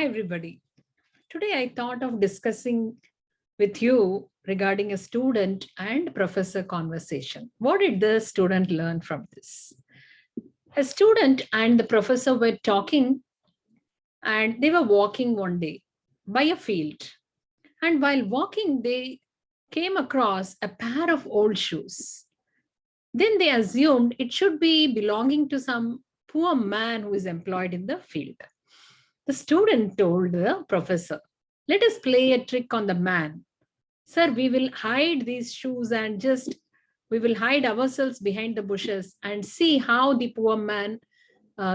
Hi, everybody. Today I thought of discussing with you regarding a student and professor conversation. What did the student learn from this? A student and the professor were talking and they were walking one day by a field. And while walking, they came across a pair of old shoes. Then they assumed it should be belonging to some poor man who is employed in the field. The student told the professor, "Let us play a trick on the man. Sir, we will hide these shoes and we will hide ourselves behind the bushes and see how the poor man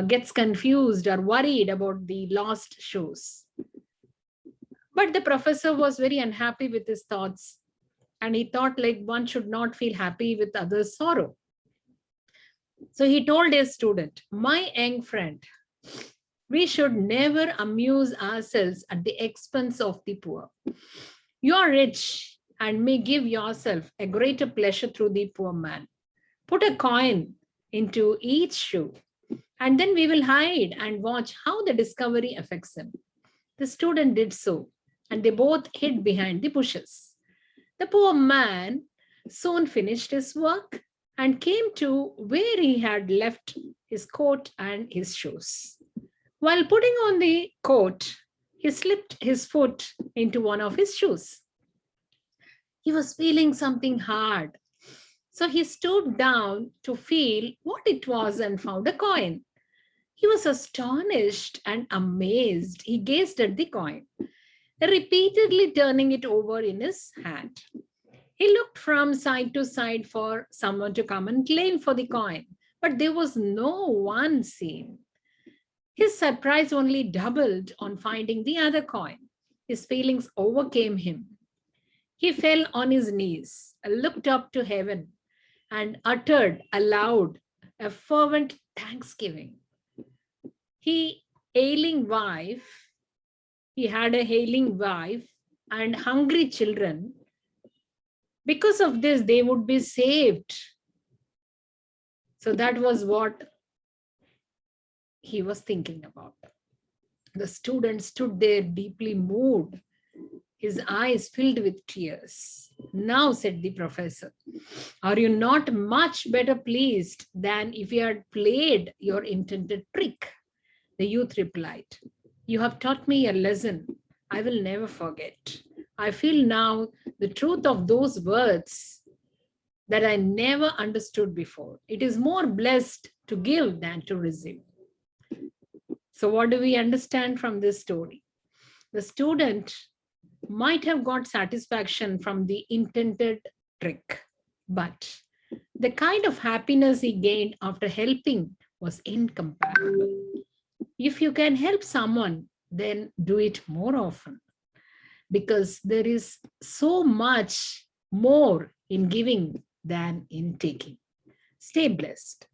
gets confused or worried about the lost shoes." But the professor was very unhappy with his thoughts, and he thought like one should not feel happy with others' sorrow. So he told his student, "My young friend, we should never amuse ourselves at the expense of the poor. You are rich and may give yourself a greater pleasure through the poor man. Put a coin into each shoe, and then we will hide and watch how the discovery affects him." The student did so, and they both hid behind the bushes. The poor man soon finished his work and came to where he had left his coat and his shoes. While putting on the coat, he slipped his foot into one of his shoes. He was feeling something hard. So he stooped down to feel what it was and found a coin. He was astonished and amazed. He gazed at the coin, repeatedly turning it over in his hand. He looked from side to side for someone to come and claim for the coin, but there was no one seen. His surprise only doubled on finding the other coin. His feelings overcame him. He fell on his knees, looked up to heaven, and uttered aloud a fervent thanksgiving. He had a ailing wife and hungry children. Because of this, they would be saved. So that was what he was thinking about. The student stood there deeply moved, his eyes filled with tears. "Now," said the professor, "are you not much better pleased than if you had played your intended trick?" The youth replied, "You have taught me a lesson I will never forget. I feel now the truth of those words that I never understood before. It is more blessed to give than to receive." So what do we understand from this story? The student might have got satisfaction from the intended trick, but the kind of happiness he gained after helping was incomparable. If you can help someone, then do it more often, because there is so much more in giving than in taking. Stay blessed.